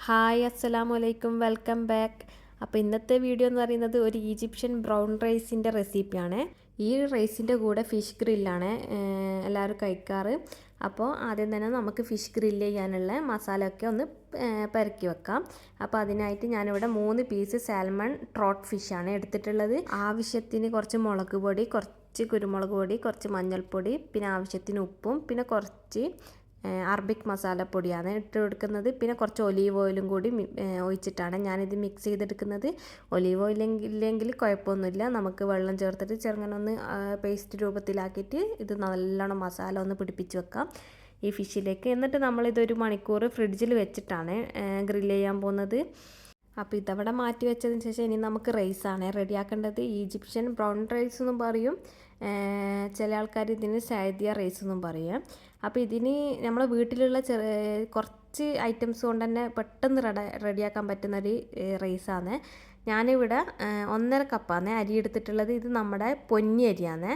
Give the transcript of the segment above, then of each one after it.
Hi അസ്സലാമലൈക്കും welcome back. അപ്പോൾ ഇന്നത്തെ വീഡിയോ എന്ന് പറയുന്നത് ഒരു ഈജിപ്ഷ്യൻ ബ്രൗൺ റൈസിൻ്റെ റെസിപ്പിയാണ്. ഈ റൈസിൻ്റെ കൂടെ ഫിഷ് ഗ്രില്ലാണ് എല്ലാവരും കഴിക്കാറ്. അപ്പോൾ ആദ്യം തന്നെ നമുക്ക് ഫിഷ് ഗ്രില്ല് ചെയ്യാനുള്ള മസാലയൊക്കെ ഒന്ന് പെരക്കി വെക്കാം. അപ്പോൾ അതിനായിട്ട് ഞാനിവിടെ 3 പീസ് സാൽമൺ ട്രോട്ട് ഫിഷാണ് എടുത്തിട്ടുള്ളത്. ആവശ്യത്തിന് കുറച്ച് മുളക് പൊടി, കുറച്ച് കുരുമുളക് പൊടി, കുറച്ച് മഞ്ഞൾപ്പൊടി, പിന്നെ ആവശ്യത്തിന് ഉപ്പും, പിന്നെ കുറച്ച് അറബിക് മസാലപ്പൊടിയാണ് ഇട്ട് കൊടുക്കുന്നത്. പിന്നെ കുറച്ച് ഒലീവ് ഓയിലും കൂടി ഒഴിച്ചിട്ടാണ് ഞാനിത് മിക്സ് ചെയ്തെടുക്കുന്നത്. ഒലീവ് ഓയിൽ ഇല്ലെങ്കിൽ കുഴപ്പമൊന്നുമില്ല, നമുക്ക് വെള്ളം ചേർത്തിട്ട് ചെറുങ്ങനെ ഒന്ന് പേസ്റ്റ് രൂപത്തിലാക്കിയിട്ട് ഇത് നല്ലോണം മസാല ഒന്ന് പിടിപ്പിച്ച് വെക്കാം ഈ ഫിഷിലേക്ക്. എന്നിട്ട് നമ്മളിതൊരു മണിക്കൂർ ഫ്രിഡ്ജിൽ വെച്ചിട്ടാണ് ഗ്രില്ല് ചെയ്യാൻ പോകുന്നത്. അപ്പോൾ ഇതവിടെ മാറ്റി വെച്ചതിന് ശേഷം ഇനി നമുക്ക് റൈസാണ് റെഡിയാക്കേണ്ടത്. ഈജിപ്ഷ്യൻ ബ്രൗൺ റൈസ് എന്നും പറയും, ചില ആൾക്കാർ ഇതിന് സൈദിയ റൈസ് എന്നും പറയും. അപ്പോൾ ഇതിന് നമ്മളെ വീട്ടിലുള്ള കുറച്ച് ഐറ്റംസ് കൊണ്ട് തന്നെ പെട്ടെന്ന് റെഡിയാക്കാൻ പറ്റുന്നൊരു റൈസാണ്. ഞാനിവിടെ 1.5 കപ്പാണ് അരി എടുത്തിട്ടുള്ളത്. ഇത് നമ്മുടെ പൊന്നി അരിയാണ്.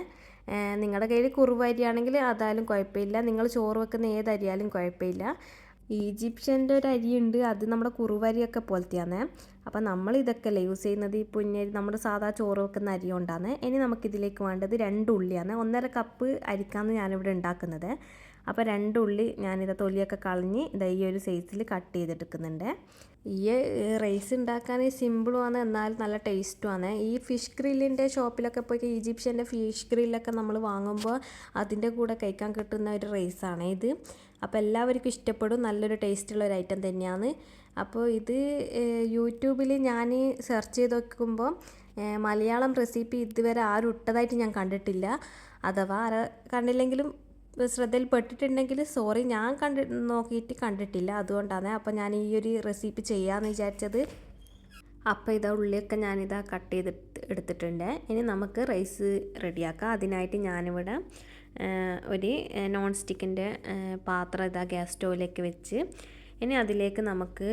നിങ്ങളുടെ കയ്യിൽ കുറുവ അരിയാണെങ്കിൽ അതായാലും കുഴപ്പമില്ല, നിങ്ങൾ ചോറ് വെക്കുന്ന ഏത് അരിയാലും കുഴപ്പമില്ല. ഈജിപ്ഷ്യൻ്റെ ഒരു അരിയുണ്ട്, അത് നമ്മുടെ കുറുവരിയൊക്കെ പോലത്തെയാണ്. അപ്പോൾ നമ്മൾ ഇതൊക്കെ അല്ലേ യൂസ് ചെയ്യുന്നത്, ഈ പൊന്നരി നമ്മുടെ സാധാ ചോറ് വെക്കുന്ന അരി കൊണ്ടാണ്. ഇനി നമുക്കിതിലേക്ക് വേണ്ടത് 2 ഉള്ളിയാണ്. 1.5 കപ്പ് അരിക്കാണ് ഞാനിവിടെ ഉണ്ടാക്കുന്നത്. അപ്പോൾ 2 ഉള്ളി ഞാനിത് തൊലിയൊക്കെ കളഞ്ഞ് ഈ ഒരു സൈസിൽ കട്ട് ചെയ്തെടുക്കുന്നുണ്ട്. ഈ റൈസ് ഉണ്ടാക്കാൻ സിമ്പിളുമാണ്, എന്നാൽ നല്ല ടേസ്റ്റുമാണ്. ഈ ഫിഷ് ഗ്രില്ലിൻ്റെ ഷോപ്പിലൊക്കെ പോയി ഈജിപ്ഷ്യൻ്റെ ഫിഷ് ഗ്രില്ലൊക്കെ നമ്മൾ വാങ്ങുമ്പോൾ അതിൻ്റെ കൂടെ കഴിക്കാൻ കിട്ടുന്ന ഒരു റൈസാണ് ഇത്. അപ്പോൾ എല്ലാവർക്കും ഇഷ്ടപ്പെടും, നല്ലൊരു ടേസ്റ്റുള്ള ഒരു ഐറ്റം തന്നെയാണ്. അപ്പോൾ ഇത് യൂട്യൂബിൽ ഞാൻ സെർച്ച് ചെയ്ത് നോക്കുമ്പോൾ മലയാളം റെസിപ്പി ഇതുവരെ ആരും ഇട്ടതായിട്ട് ഞാൻ കണ്ടിട്ടില്ല. അഥവാ കണ്ടില്ലെങ്കിലും ശ്രദ്ധയിൽപ്പെട്ടിട്ടുണ്ടെങ്കിൽ സോറി, ഞാൻ നോക്കിയിട്ട് കണ്ടിട്ടില്ല, അതുകൊണ്ടാണ്. അപ്പോൾ ഞാൻ ഈ ഒരു റെസിപ്പി ചെയ്യാമെന്ന് വിചാരിച്ചത്. അപ്പോൾ ഇതാ ഉള്ളിയൊക്കെ ഞാനിതാ കട്ട് ചെയ്തിട്ട് എടുത്തിട്ടുണ്ട്. ഇനി നമുക്ക് റൈസ് റെഡിയാക്കാം. അതിനായിട്ട് ഞാനിവിടെ ഒരു നോൺ സ്റ്റിക്കിൻ്റെ പാത്രം ഇതാ ഗ്യാസ് സ്റ്റോവിലേക്ക് വെച്ച് ഇനി അതിലേക്ക് നമുക്ക്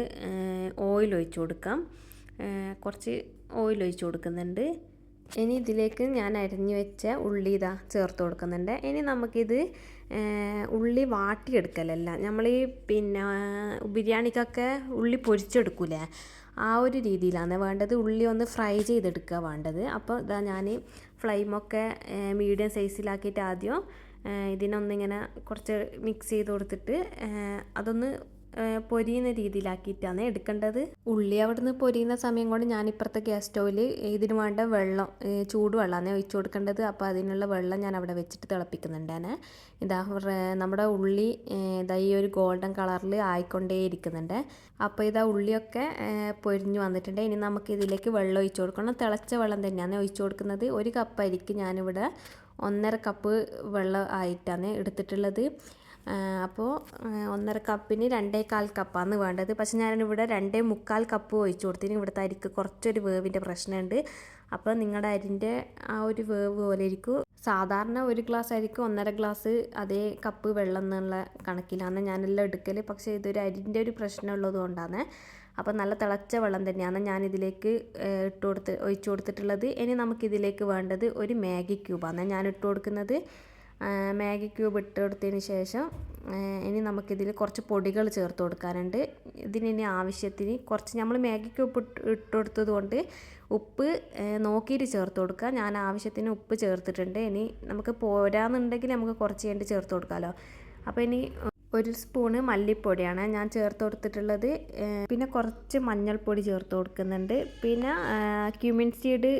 ഓയിൽ ഒഴിച്ച് കൊടുക്കാം. കുറച്ച് ഓയിൽ ഒഴിച്ച് കൊടുക്കുന്നുണ്ട്. ഇനി ഇതിലേക്ക് ഞാൻ അരിഞ്ഞു വെച്ച ഉള്ളി ഇതാ ചേർത്ത് കൊടുക്കുന്നുണ്ട്. ഇനി നമുക്കിത് ഉള്ളി വാട്ടിയെടുക്കലല്ല, നമ്മൾ ഈ പിന്നെ ബിരിയാണിക്കൊക്കെ ഉള്ളി പൊരിച്ചെടുക്കൂലേ, ആ ഒരു രീതിയിലാണ് വേണ്ടത്. ഉള്ളി ഒന്ന് ഫ്രൈ ചെയ്തെടുക്കുക വേണ്ടത്. അപ്പോൾ ഇതാ ഞാൻ ഫ്ലെയിമൊക്കെ മീഡിയം സൈസിലാക്കിയിട്ട് ആദ്യം ഇതിനൊന്നിങ്ങനെ കുറച്ച് മിക്സ് ചെയ്ത് കൊടുത്തിട്ട് അതൊന്ന് പൊരിയുന്ന രീതിയിലാക്കിയിട്ടാണ് എടുക്കേണ്ടത്. ഉള്ളി അവിടുന്ന് പൊരിയുന്ന സമയം കൊണ്ട് ഞാനിപ്പുറത്തെ ഗ്യാസ് സ്റ്റോവിൽ ഇതിന് വേണ്ട വെള്ളം, ചൂടുവെള്ളമാണ് ഒഴിച്ചു കൊടുക്കേണ്ടത്. അപ്പോൾ അതിനുള്ള വെള്ളം ഞാൻ അവിടെ വെച്ചിട്ട് തിളപ്പിക്കുന്നുണ്ടാണ്. ഇതാ നമ്മുടെ ഉള്ളി ഇതാ ഈ ഒരു ഗോൾഡൻ കളറിൽ ആയിക്കൊണ്ടേ ഇരിക്കുന്നുണ്ട്. അപ്പോൾ ഇതാ ഉള്ളിയൊക്കെ പൊരിഞ്ഞു വന്നിട്ടുണ്ട്. ഇനി നമുക്ക് ഇതിലേക്ക് വെള്ളം ഒഴിച്ചു കൊടുക്കണം. തിളച്ച വെള്ളം തന്നെയാണ് ഒഴിച്ചു കൊടുക്കുന്നത്. 1 കപ്പ് അരിക്ക് ഞാനിവിടെ 1.5 കപ്പ് വെള്ളം ആയിട്ടാണ് എടുത്തിട്ടുള്ളത്. അപ്പോൾ 1.5 കപ്പിന് 2.25 കപ്പാണ് വേണ്ടത്. പക്ഷെ ഞാനിവിടെ 2.25 കപ്പ് ഒഴിച്ചു കൊടുത്തിന്. ഇവിടുത്തെ അരിക്ക് കുറച്ചൊരു വേവിൻ്റെ പ്രശ്നമുണ്ട്. അപ്പോൾ നിങ്ങളുടെ അരിൻ്റെ ആ ഒരു വേവ് പോലെ ഇരിക്കും. സാധാരണ 1 ഗ്ലാസ് അരിക്ക് 1.5 ഗ്ലാസ് അതേ കപ്പ് വെള്ളം എന്നുള്ള കണക്കിലാണ് ഞാനെല്ലാം എടുക്കൽ. പക്ഷേ ഇതൊരു അരിൻ്റെ ഒരു പ്രശ്നമുള്ളത് കൊണ്ടാണ്. അപ്പോൾ നല്ല തിളച്ച വെള്ളം തന്നെയാണ് ഞാനിതിലേക്ക് ഒഴിച്ചു കൊടുത്തിട്ടുള്ളത്. ഇനി നമുക്കിതിലേക്ക് വേണ്ടത് ഒരു മാഗി ക്യൂബാണ് ഞാൻ ഇട്ട് കൊടുക്കുന്നത്. മാഗി ക്യൂബ് ഇട്ട് കൊടുത്തതിന് ശേഷം ഇനി നമുക്കിതിൽ കുറച്ച് പൊടികൾ ചേർത്ത് കൊടുക്കാനുണ്ട്. ഇതിനി ആവശ്യത്തിന് കുറച്ച് നമ്മൾ മാഗി ക്യൂബ് ഇട്ട് കൊടുത്തത് കൊണ്ട് ഉപ്പ് നോക്കിയിട്ട് ചേർത്ത് കൊടുക്കുക. ഞാൻ ആവശ്യത്തിന് ഉപ്പ് ചേർത്തിട്ടുണ്ട്. ഇനി നമുക്ക് പോരാന്നുണ്ടെങ്കിൽ നമുക്ക് കുറച്ച് കഴിഞ്ഞിട്ട് ചേർത്ത് കൊടുക്കാമല്ലോ. അപ്പോൾ ഇനി 1 സ്പൂണ് മല്ലിപ്പൊടിയാണ് ഞാൻ ചേർത്ത് കൊടുത്തിട്ടുള്ളത്. പിന്നെ കുറച്ച് മഞ്ഞൾപ്പൊടി ചേർത്ത് കൊടുക്കുന്നുണ്ട്. പിന്നെ ക്യുമിൻ സീഡ്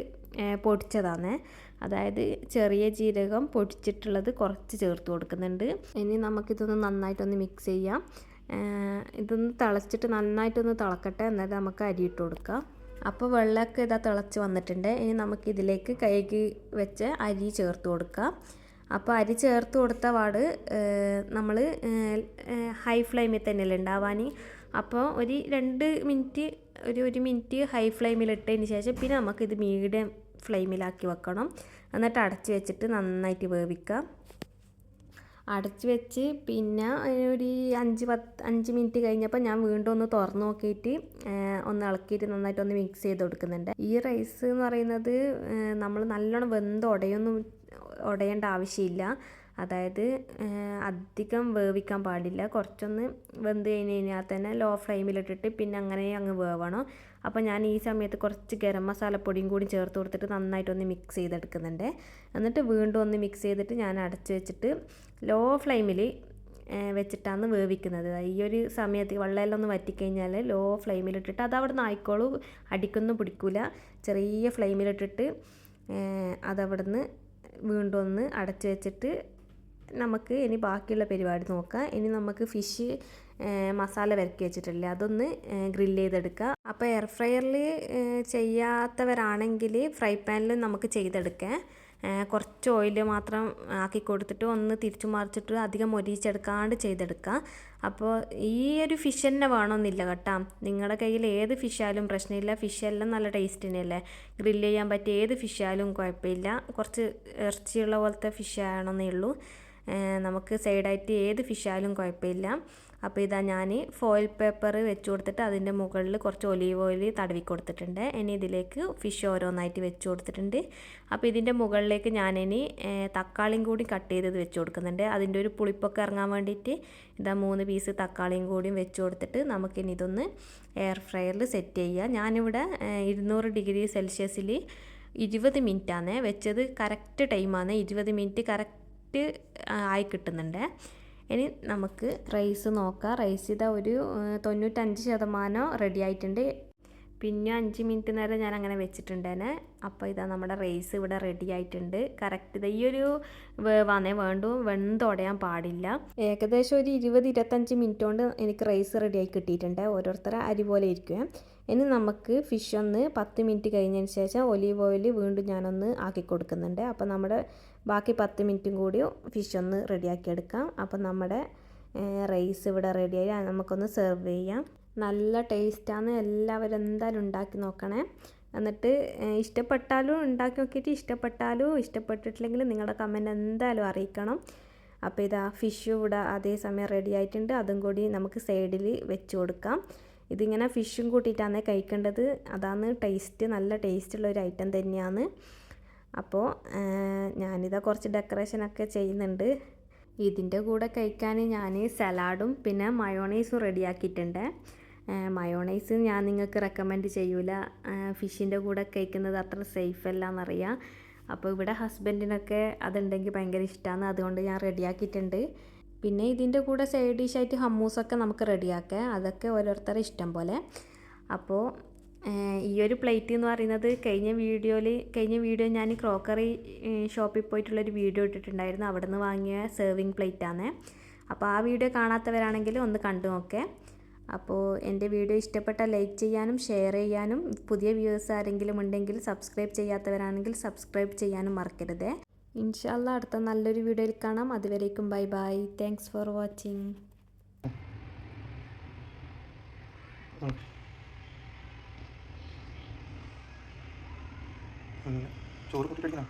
പൊടിച്ചതാണ്, അതായത് ചെറിയ ജീരകം പൊടിച്ചിട്ടുള്ളത് കുറച്ച് ചേർത്ത് കൊടുക്കുന്നുണ്ട്. ഇനി നമുക്കിതൊന്ന് നന്നായിട്ടൊന്ന് മിക്സ് ചെയ്യാം. ഇതൊന്ന് തിളച്ചിട്ട് നന്നായിട്ടൊന്ന് തിളക്കട്ടെ, എന്നിട്ട് നമുക്ക് അരി ഇട്ട് കൊടുക്കാം. അപ്പോൾ വെള്ളമൊക്കെ ഇതാ തിളച്ച് വന്നിട്ടുണ്ട്. ഇനി നമുക്കിതിലേക്ക് കഴുകി വെച്ച അരി ചേർത്ത് കൊടുക്കാം. അപ്പോൾ അരി ചേർത്ത് കൊടുത്ത പാട് നമ്മൾ ഹൈ ഫ്ലെയിമിൽ തന്നെയല്ലേ ഉണ്ടാവാൻ. അപ്പോൾ ഒരു 2 മിനിറ്റ് ഒരു മിനിറ്റ് ഹൈ ഫ്ലെയിമിലിട്ടതിന് ശേഷം പിന്നെ നമുക്കിത് മീഡിയം ഫ്ലെയിമിലാക്കി വെക്കണം. എന്നിട്ട് അടച്ച് വെച്ചിട്ട് നന്നായിട്ട് വേവിക്കാം. അടച്ച് വെച്ച് പിന്നെ ഒരു 5 മിനിറ്റ് കഴിഞ്ഞപ്പോൾ ഞാൻ വീണ്ടും ഒന്ന് തുറന്ന് നോക്കിയിട്ട് ഒന്ന് ഇളക്കിയിട്ട് നന്നായിട്ടൊന്ന് മിക്സ് ചെയ്ത് കൊടുക്കുന്നുണ്ട്. ഈ റൈസ് എന്ന് പറയുന്നത് നമ്മൾ നല്ലോണം വെന്ത് ഉടയേണ്ട ആവശ്യമില്ല. അതായത് അധികം വേവിക്കാൻ പാടില്ല. കുറച്ചൊന്ന് വെന്ത് കഴിഞ്ഞ് കഴിഞ്ഞാൽ തന്നെ ലോ ഫ്ലെയിമിലിട്ടിട്ട് പിന്നെ അങ്ങനെ അങ്ങ് വേവണം. അപ്പോൾ ഞാൻ ഈ സമയത്ത് കുറച്ച് ഗരം മസാലപ്പൊടിയും കൂടി ചേർത്ത് കൊടുത്തിട്ട് നന്നായിട്ടൊന്ന് മിക്സ് ചെയ്തെടുക്കുന്നുണ്ട്. എന്നിട്ട് വീണ്ടും ഒന്ന് മിക്സ് ചെയ്തിട്ട് ഞാൻ അടച്ച് വെച്ചിട്ട് ലോ ഫ്ലെയിമിൽ വെച്ചിട്ടാണ് വേവിക്കുന്നത്. ഈ ഒരു സമയത്ത് വെള്ളമെല്ലാം ഒന്ന് വറ്റിക്കഴിഞ്ഞാൽ ലോ ഫ്ലെയിമിലിട്ടിട്ട് അത് അവിടെ നിന്ന് ആയിക്കോളൂ, അടിക്കൊന്നും പിടിക്കില്ല. ചെറിയ ഫ്ലെയിമിലിട്ടിട്ട് അതവിടെ നിന്ന് വീണ്ടും ഒന്ന് അടച്ച് വെച്ചിട്ട് നമുക്ക് ഇനി ബാക്കിയുള്ള പരിപാടി നോക്കാം. ഇനി നമുക്ക് ഫിഷ് മസാല വരക്കി വെച്ചിട്ടില്ലേ അതൊന്ന് ഗ്രില്ല് ചെയ്തെടുക്കുക. അപ്പോൾ എയർ ഫ്രയറിൽ ചെയ്യാത്തവരാണെങ്കിൽ ഫ്രൈ പാനിൽ നമുക്ക് ചെയ്തെടുക്കാം. കുറച്ച് ഓയിൽ മാത്രം ആക്കി കൊടുത്തിട്ട് ഒന്ന് തിരിച്ചു മറിച്ചിട്ട് അധികം മൊരിച്ചെടുക്കാണ്ട് ചെയ്തെടുക്കുക. അപ്പോൾ ഈ ഒരു ഫിഷ് തന്നെ വേണമെന്നില്ല കേട്ടോ. നിങ്ങളുടെ കയ്യിൽ ഏത് ഫിഷായാലും പ്രശ്നമില്ല. ഫിഷെല്ലാം നല്ല ടേസ്റ്റ് തന്നെയല്ലേ. ഗ്രില്ല് ചെയ്യാൻ പറ്റിയ ഏത് ഫിഷായാലും കുഴപ്പമില്ല. കുറച്ച് ഇറച്ചിയുള്ള പോലത്തെ ഫിഷ് ആണെന്നേ ഉള്ളൂ. നമുക്ക് സൈഡായിട്ട് ഏത് ഫിഷായാലും കുഴപ്പമില്ല. അപ്പോൾ ഇതാ ഞാൻ ഫോയിൽ പേപ്പർ വെച്ച് കൊടുത്തിട്ട് അതിൻ്റെ മുകളിൽ കുറച്ച് ഒലീവ് ഓയിൽ തടവി കൊടുത്തിട്ടുണ്ട്. ഇനി ഇതിലേക്ക് ഫിഷ് ഓരോന്നായിട്ട് വെച്ച് കൊടുത്തിട്ടുണ്ട്. അപ്പോൾ ഇതിൻ്റെ മുകളിലേക്ക് ഞാനിനി തക്കാളിയും കൂടി കട്ട് ചെയ്തത് വെച്ച് കൊടുക്കുന്നുണ്ട്. അതിൻ്റെ ഒരു പുളിപ്പൊക്കെ ഇറങ്ങാൻ വേണ്ടിയിട്ട് ഇതാ 3 പീസ് തക്കാളിയും കൂടിയും വെച്ച് കൊടുത്തിട്ട് നമുക്കിനി ഇതൊന്ന് എയർ ഫ്രയറിൽ സെറ്റ് ചെയ്യുക. ഞാനിവിടെ 200 ഡിഗ്രി സെൽഷ്യസിൽ 20 മിനിറ്റാണ് വെച്ചത്. കറക്റ്റ് ടൈമാണ്. 20 മിനിറ്റ് കറക്റ്റ് ആയി കിട്ടുന്നുണ്ട്. ഇനി നമുക്ക് റൈസ് നോക്കാം. റൈസ് ഇതാ ഒരു 95% റെഡി ആയിട്ടുണ്ട്. പിന്നെ 5 മിനിറ്റ് നേരം ഞാൻ അങ്ങനെ വെച്ചിട്ടുണ്ടേനെ. അപ്പോൾ ഇതാ നമ്മുടെ റൈസ് ഇവിടെ റെഡി ആയിട്ടുണ്ട്. കറക്റ്റ് ഇതാ ഈ ഒരു വേവാന്നേ വേണ്ടു, വെന്തുടയാൻ പാടില്ല. ഏകദേശം ഒരു 20-25 മിനിറ്റ് കൊണ്ട് എനിക്ക് റൈസ് റെഡിയായി കിട്ടിയിട്ടുണ്ട്. ഓരോരുത്തരെ അരി പോലെ ഇരിക്കും. ഇനി നമുക്ക് ഫിഷ് ഒന്ന് 10 മിനിറ്റ് കഴിഞ്ഞതിന് ശേഷം ഒലീവ് ഓയിൽ വീണ്ടും ഞാനൊന്ന് ആക്കി കൊടുക്കുന്നുണ്ട്. അപ്പോൾ നമ്മുടെ ബാക്കി 10 മിനിറ്റും കൂടി ഫിഷ് ഒന്ന് റെഡിയാക്കി എടുക്കാം. അപ്പോൾ നമ്മുടെ റൈസ് ഇവിടെ റെഡിയായി. നമുക്കൊന്ന് സെർവ് ചെയ്യാം. നല്ല ടേസ്റ്റാണ്. എല്ലാവരും എന്തായാലും ഉണ്ടാക്കി നോക്കണേ. എന്നിട്ട് ഇഷ്ടപ്പെട്ടാലും ഉണ്ടാക്കി നോക്കിയിട്ട് ഇഷ്ടപ്പെട്ടിട്ടില്ലെങ്കിൽ നിങ്ങളുടെ കമൻറ്റ് എന്തായാലും അറിയിക്കണം. അപ്പോൾ ഇതാ ഫിഷ് ഇവിടെ അതേസമയം റെഡി ആയിട്ടുണ്ട്. അതും കൂടി നമുക്ക് സൈഡിൽ വെച്ച് കൊടുക്കാം. ഇതിങ്ങനെ ഫിഷും കൂട്ടിയിട്ടാണ് കഴിക്കേണ്ടത്. അതാണ് ടേസ്റ്റ്. നല്ല ടേസ്റ്റുള്ളൊരു ഐറ്റം തന്നെയാണ്. അപ്പോൾ ഞാനിതാ കുറച്ച് ഡെക്കറേഷനൊക്കെ ചെയ്യുന്നുണ്ട്. ഇതിൻ്റെ കൂടെ കഴിക്കാൻ ഞാൻ സലാഡും പിന്നെ മയോണൈസും റെഡിയാക്കിയിട്ടുണ്ട്. മയോണൈസ് ഞാൻ നിങ്ങൾക്ക് റെക്കമെൻഡ് ചെയ്യൂല. ഫിഷിൻ്റെ കൂടെ കഴിക്കുന്നത് അത്ര സേഫ് അല്ല എന്നറിയാം. അപ്പോൾ ഇവിടെ ഹസ്ബൻഡിനൊക്കെ അതുണ്ടെങ്കിൽ ഭയങ്കര ഇഷ്ടമാണ്. അതുകൊണ്ട് ഞാൻ റെഡിയാക്കിയിട്ടുണ്ട്. പിന്നെ ഇതിൻ്റെ കൂടെ സൈഡ് ഡിഷായിട്ട് ഹമ്മൂസൊക്കെ നമുക്ക് റെഡിയാക്കാം. അതൊക്കെ ഓരോരുത്തരുടെ ഇഷ്ടം പോലെ. അപ്പോൾ ഈ ഒരു പ്ലേറ്റ് എന്ന് പറയുന്നത് കഴിഞ്ഞ വീഡിയോ ഞാൻ ക്രോക്കറി ഷോപ്പിൽ പോയിട്ടുള്ളൊരു വീഡിയോ ഇട്ടിട്ടുണ്ടായിരുന്നു. അവിടെ നിന്ന് വാങ്ങിയ സെർവിങ് പ്ലേറ്റാണ്. അപ്പോൾ ആ വീഡിയോ കാണാത്തവരാണെങ്കിൽ ഒന്ന് കണ്ടു നോക്കേ. അപ്പോൾ എൻ്റെ വീഡിയോ ഇഷ്ടപ്പെട്ടാൽ ലൈക്ക് ചെയ്യാനും ഷെയർ ചെയ്യാനും, പുതിയ വ്യൂവേഴ്സ് ആരെങ്കിലും ഉണ്ടെങ്കിൽ സബ്സ്ക്രൈബ് ചെയ്യാത്തവരാണെങ്കിൽ സബ്സ്ക്രൈബ് ചെയ്യാനും മറക്കരുത്. ഇൻഷാ അല്ലാഹ് അടുത്ത നല്ലൊരു വീഡിയോയിൽ കാണാം. അതുവരേക്കും bye bye. Thanks for watching. ചോറ് കൂട്ടിട്ടടിക്കണം.